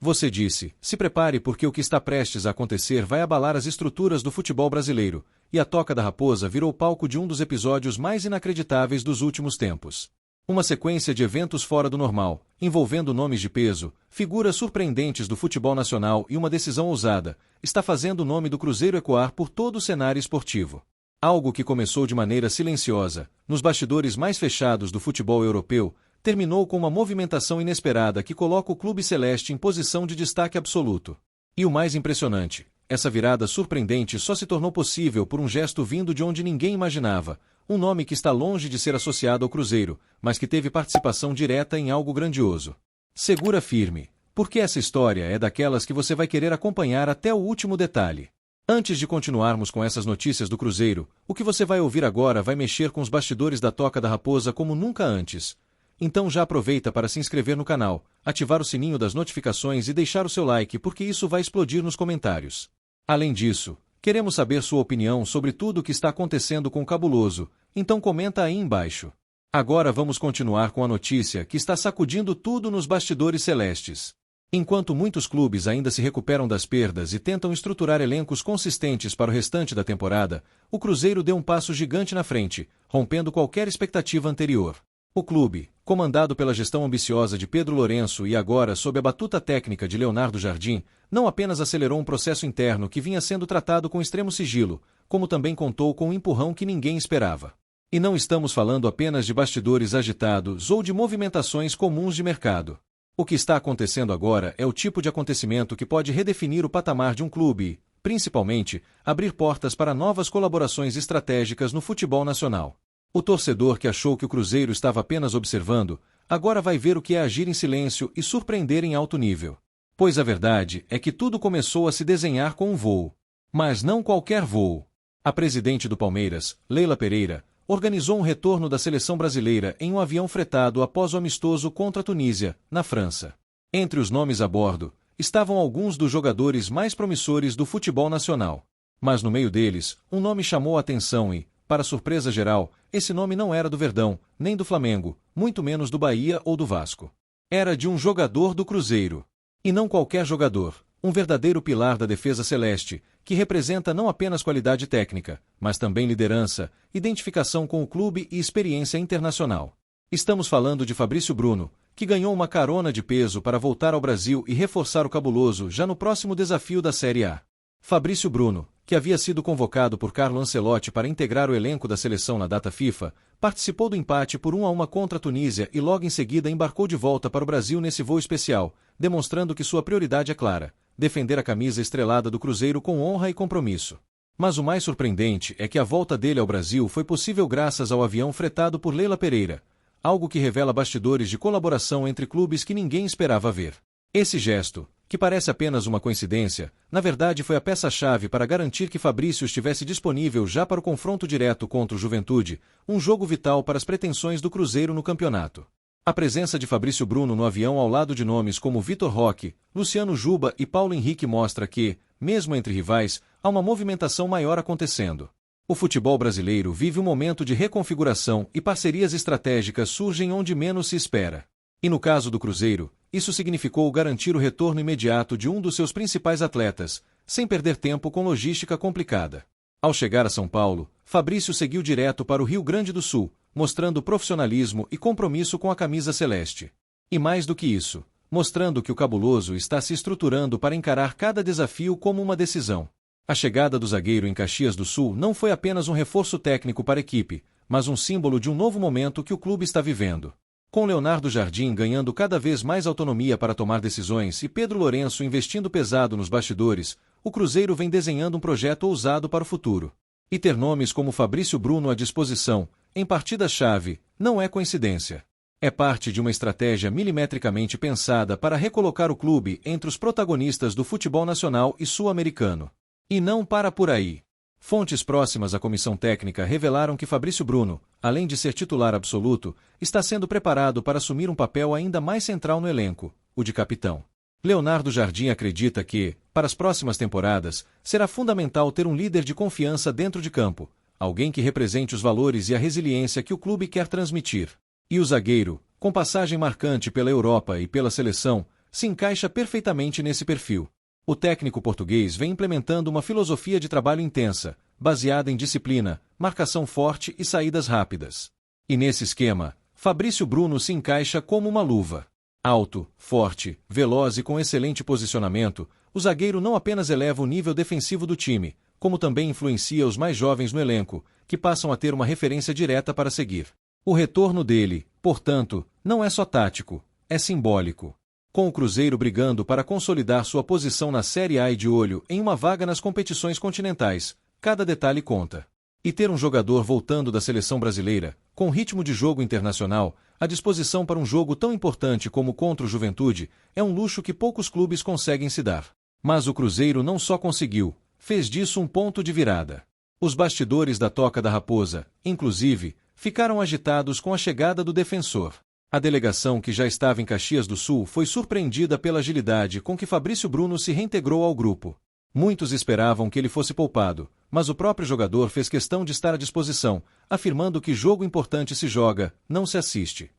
Você disse: se prepare porque o que está prestes a acontecer vai abalar as estruturas do futebol brasileiro, e a Toca da Raposa virou palco de um dos episódios mais inacreditáveis dos últimos tempos. Uma sequência de eventos fora do normal, envolvendo nomes de peso, figuras surpreendentes do futebol nacional e uma decisão ousada, está fazendo o nome do Cruzeiro ecoar por todo o cenário esportivo. Algo que começou de maneira silenciosa, nos bastidores mais fechados do futebol europeu, terminou com uma movimentação inesperada que coloca o clube celeste em posição de destaque absoluto. E o mais impressionante, essa virada surpreendente só se tornou possível por um gesto vindo de onde ninguém imaginava, um nome que está longe de ser associado ao Cruzeiro, mas que teve participação direta em algo grandioso. Segura firme, porque essa história é daquelas que você vai querer acompanhar até o último detalhe. Antes de continuarmos com essas notícias do Cruzeiro, o que você vai ouvir agora vai mexer com os bastidores da Toca da Raposa como nunca antes. Então já aproveita para se inscrever no canal, ativar o sininho das notificações e deixar o seu like porque isso vai explodir nos comentários. Além disso, queremos saber sua opinião sobre tudo o que está acontecendo com o Cabuloso, então comenta aí embaixo. Agora vamos continuar com a notícia que está sacudindo tudo nos bastidores celestes. Enquanto muitos clubes ainda se recuperam das perdas e tentam estruturar elencos consistentes para o restante da temporada, o Cruzeiro deu um passo gigante na frente, rompendo qualquer expectativa anterior. O clube, comandado pela gestão ambiciosa de Pedro Lourenço e agora sob a batuta técnica de Leonardo Jardim, não apenas acelerou um processo interno que vinha sendo tratado com extremo sigilo, como também contou com um empurrão que ninguém esperava. E não estamos falando apenas de bastidores agitados ou de movimentações comuns de mercado. O que está acontecendo agora é o tipo de acontecimento que pode redefinir o patamar de um clube e, principalmente, abrir portas para novas colaborações estratégicas no futebol nacional. O torcedor que achou que o Cruzeiro estava apenas observando, agora vai ver o que é agir em silêncio e surpreender em alto nível. Pois a verdade é que tudo começou a se desenhar com um voo. Mas não qualquer voo. A presidente do Palmeiras, Leila Pereira, organizou um retorno da seleção brasileira em um avião fretado após o amistoso contra a Tunísia, na França. Entre os nomes a bordo, estavam alguns dos jogadores mais promissores do futebol nacional. Mas no meio deles, um nome chamou a atenção e, para surpresa geral, esse nome não era do Verdão, nem do Flamengo, muito menos do Bahia ou do Vasco. Era de um jogador do Cruzeiro. E não qualquer jogador, um verdadeiro pilar da defesa celeste, que representa não apenas qualidade técnica, mas também liderança, identificação com o clube e experiência internacional. Estamos falando de Fabrício Bruno, que ganhou uma carona de peso para voltar ao Brasil e reforçar o Cabuloso já no próximo desafio da Série A. Fabrício Bruno, que havia sido convocado por Carlo Ancelotti para integrar o elenco da seleção na data FIFA, participou do empate por 1-1 contra a Tunísia e logo em seguida embarcou de volta para o Brasil nesse voo especial, demonstrando que sua prioridade é clara: defender a camisa estrelada do Cruzeiro com honra e compromisso. Mas o mais surpreendente é que a volta dele ao Brasil foi possível graças ao avião fretado por Leila Pereira, algo que revela bastidores de colaboração entre clubes que ninguém esperava ver. Esse gesto, que parece apenas uma coincidência, na verdade foi a peça-chave para garantir que Fabrício estivesse disponível já para o confronto direto contra o Juventude, um jogo vital para as pretensões do Cruzeiro no campeonato. A presença de Fabrício Bruno no avião ao lado de nomes como Vitor Roque, Luciano Juba e Paulo Henrique mostra que, mesmo entre rivais, há uma movimentação maior acontecendo. O futebol brasileiro vive um momento de reconfiguração e parcerias estratégicas surgem onde menos se espera. E no caso do Cruzeiro, isso significou garantir o retorno imediato de um dos seus principais atletas, sem perder tempo com logística complicada. Ao chegar a São Paulo, Fabrício seguiu direto para o Rio Grande do Sul, mostrando profissionalismo e compromisso com a camisa celeste. E mais do que isso, mostrando que o Cabuloso está se estruturando para encarar cada desafio como uma decisão. A chegada do zagueiro em Caxias do Sul não foi apenas um reforço técnico para a equipe, mas um símbolo de um novo momento que o clube está vivendo. Com Leonardo Jardim ganhando cada vez mais autonomia para tomar decisões e Pedro Lourenço investindo pesado nos bastidores, o Cruzeiro vem desenhando um projeto ousado para o futuro. E ter nomes como Fabrício Bruno à disposição, em partidas-chave, não é coincidência. É parte de uma estratégia milimetricamente pensada para recolocar o clube entre os protagonistas do futebol nacional e sul-americano. E não para por aí. Fontes próximas à comissão técnica revelaram que Fabrício Bruno, além de ser titular absoluto, está sendo preparado para assumir um papel ainda mais central no elenco, o de capitão. Leonardo Jardim acredita que, para as próximas temporadas, será fundamental ter um líder de confiança dentro de campo, alguém que represente os valores e a resiliência que o clube quer transmitir. E o zagueiro, com passagem marcante pela Europa e pela seleção, se encaixa perfeitamente nesse perfil. O técnico português vem implementando uma filosofia de trabalho intensa, baseada em disciplina, marcação forte e saídas rápidas. E nesse esquema, Fabrício Bruno se encaixa como uma luva. Alto, forte, veloz e com excelente posicionamento, o zagueiro não apenas eleva o nível defensivo do time, como também influencia os mais jovens no elenco, que passam a ter uma referência direta para seguir. O retorno dele, portanto, não é só tático, é simbólico. Com o Cruzeiro brigando para consolidar sua posição na Série A e de olho em uma vaga nas competições continentais, cada detalhe conta. E ter um jogador voltando da seleção brasileira, com ritmo de jogo internacional, à disposição para um jogo tão importante como contra o Juventude, é um luxo que poucos clubes conseguem se dar. Mas o Cruzeiro não só conseguiu, fez disso um ponto de virada. Os bastidores da Toca da Raposa, inclusive, ficaram agitados com a chegada do defensor. A delegação que já estava em Caxias do Sul foi surpreendida pela agilidade com que Fabrício Bruno se reintegrou ao grupo. Muitos esperavam que ele fosse poupado, mas o próprio jogador fez questão de estar à disposição, afirmando que jogo importante se joga, não se assiste.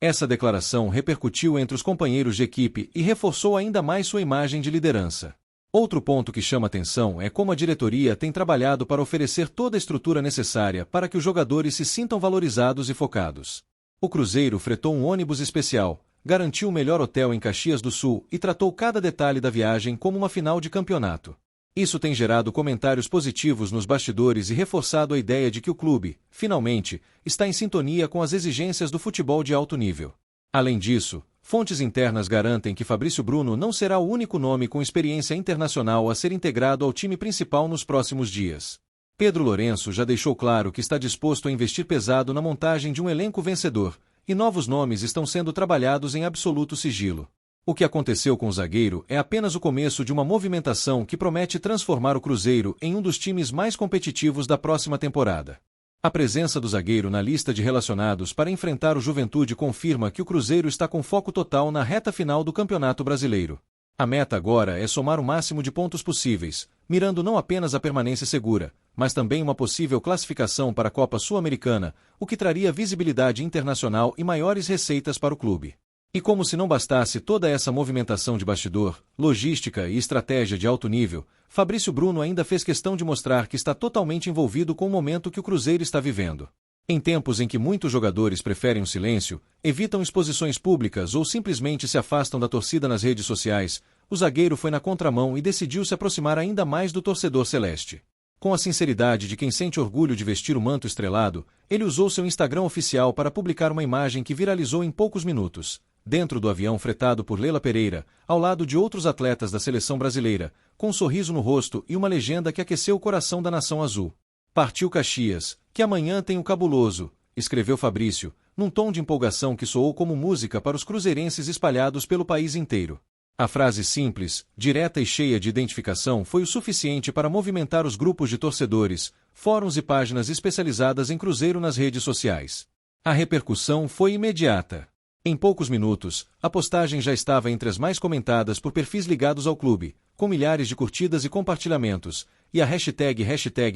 Essa declaração repercutiu entre os companheiros de equipe e reforçou ainda mais sua imagem de liderança. Outro ponto que chama atenção é como a diretoria tem trabalhado para oferecer toda a estrutura necessária para que os jogadores se sintam valorizados e focados. O Cruzeiro fretou um ônibus especial, garantiu o melhor hotel em Caxias do Sul e tratou cada detalhe da viagem como uma final de campeonato. Isso tem gerado comentários positivos nos bastidores e reforçado a ideia de que o clube, finalmente, está em sintonia com as exigências do futebol de alto nível. Além disso, fontes internas garantem que Fabrício Bruno não será o único nome com experiência internacional a ser integrado ao time principal nos próximos dias. Pedro Lourenço já deixou claro que está disposto a investir pesado na montagem de um elenco vencedor, e novos nomes estão sendo trabalhados em absoluto sigilo. O que aconteceu com o zagueiro é apenas o começo de uma movimentação que promete transformar o Cruzeiro em um dos times mais competitivos da próxima temporada. A presença do zagueiro na lista de relacionados para enfrentar o Juventude confirma que o Cruzeiro está com foco total na reta final do Campeonato Brasileiro. A meta agora é somar o máximo de pontos possíveis, mirando não apenas a permanência segura, mas também uma possível classificação para a Copa Sul-Americana, o que traria visibilidade internacional e maiores receitas para o clube. E como se não bastasse toda essa movimentação de bastidor, logística e estratégia de alto nível, Fabrício Bruno ainda fez questão de mostrar que está totalmente envolvido com o momento que o Cruzeiro está vivendo. Em tempos em que muitos jogadores preferem o silêncio, evitam exposições públicas ou simplesmente se afastam da torcida nas redes sociais, o zagueiro foi na contramão e decidiu se aproximar ainda mais do torcedor celeste. Com a sinceridade de quem sente orgulho de vestir o manto estrelado, ele usou seu Instagram oficial para publicar uma imagem que viralizou em poucos minutos. Dentro do avião fretado por Leila Pereira, ao lado de outros atletas da seleção brasileira, com um sorriso no rosto e uma legenda que aqueceu o coração da nação azul. Partiu Caxias, que amanhã tem o cabuloso, escreveu Fabrício, num tom de empolgação que soou como música para os cruzeirenses espalhados pelo país inteiro. A frase simples, direta e cheia de identificação foi o suficiente para movimentar os grupos de torcedores, fóruns e páginas especializadas em Cruzeiro nas redes sociais. A repercussão foi imediata. Em poucos minutos, a postagem já estava entre as mais comentadas por perfis ligados ao clube, com milhares de curtidas e compartilhamentos, e a hashtag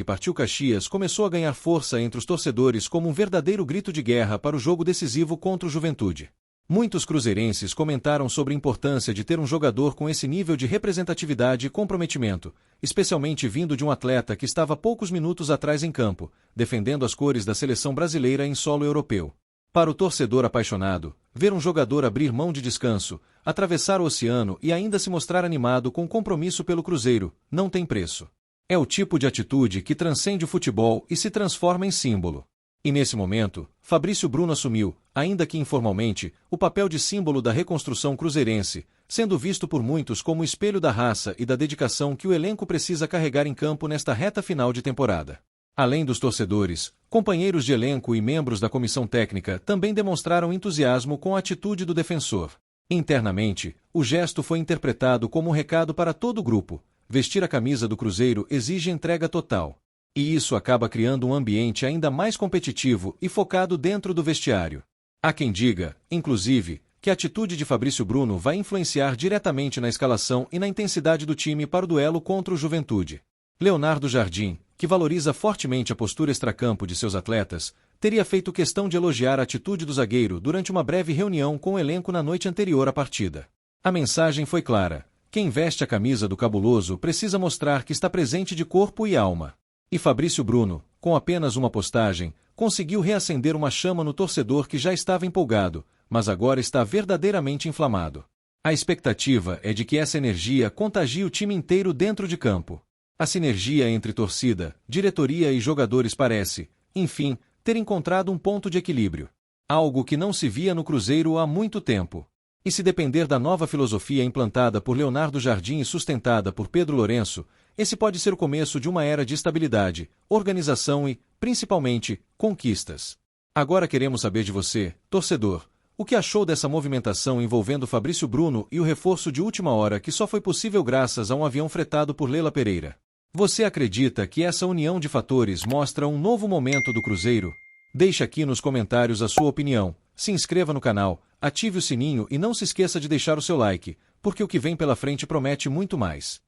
Partiu Caxias começou a ganhar força entre os torcedores como um verdadeiro grito de guerra para o jogo decisivo contra o Juventude. Muitos cruzeirenses comentaram sobre a importância de ter um jogador com esse nível de representatividade e comprometimento, especialmente vindo de um atleta que estava poucos minutos atrás em campo, defendendo as cores da seleção brasileira em solo europeu. Para o torcedor apaixonado, ver um jogador abrir mão de descanso, atravessar o oceano e ainda se mostrar animado com compromisso pelo Cruzeiro, não tem preço. É o tipo de atitude que transcende o futebol e se transforma em símbolo. E nesse momento, Fabrício Bruno assumiu, ainda que informalmente, o papel de símbolo da reconstrução cruzeirense, sendo visto por muitos como o espelho da raça e da dedicação que o elenco precisa carregar em campo nesta reta final de temporada. Além dos torcedores, companheiros de elenco e membros da comissão técnica também demonstraram entusiasmo com a atitude do defensor. Internamente, o gesto foi interpretado como um recado para todo o grupo: vestir a camisa do Cruzeiro exige entrega total. E isso acaba criando um ambiente ainda mais competitivo e focado dentro do vestiário. Há quem diga, inclusive, que a atitude de Fabrício Bruno vai influenciar diretamente na escalação e na intensidade do time para o duelo contra o Juventude. Leonardo Jardim, que valoriza fortemente a postura extracampo de seus atletas, teria feito questão de elogiar a atitude do zagueiro durante uma breve reunião com o elenco na noite anterior à partida. A mensagem foi clara: quem veste a camisa do Cabuloso precisa mostrar que está presente de corpo e alma. E Fabrício Bruno, com apenas uma postagem, conseguiu reacender uma chama no torcedor que já estava empolgado, mas agora está verdadeiramente inflamado. A expectativa é de que essa energia contagie o time inteiro dentro de campo. A sinergia entre torcida, diretoria e jogadores parece, enfim, ter encontrado um ponto de equilíbrio. Algo que não se via no Cruzeiro há muito tempo. E se depender da nova filosofia implantada por Leonardo Jardim e sustentada por Pedro Lourenço, esse pode ser o começo de uma era de estabilidade, organização e, principalmente, conquistas. Agora queremos saber de você, torcedor, o que achou dessa movimentação envolvendo Fabrício Bruno e o reforço de última hora que só foi possível graças a um avião fretado por Leila Pereira. Você acredita que essa união de fatores mostra um novo momento do Cruzeiro? Deixe aqui nos comentários a sua opinião, se inscreva no canal, ative o sininho e não se esqueça de deixar o seu like, porque o que vem pela frente promete muito mais.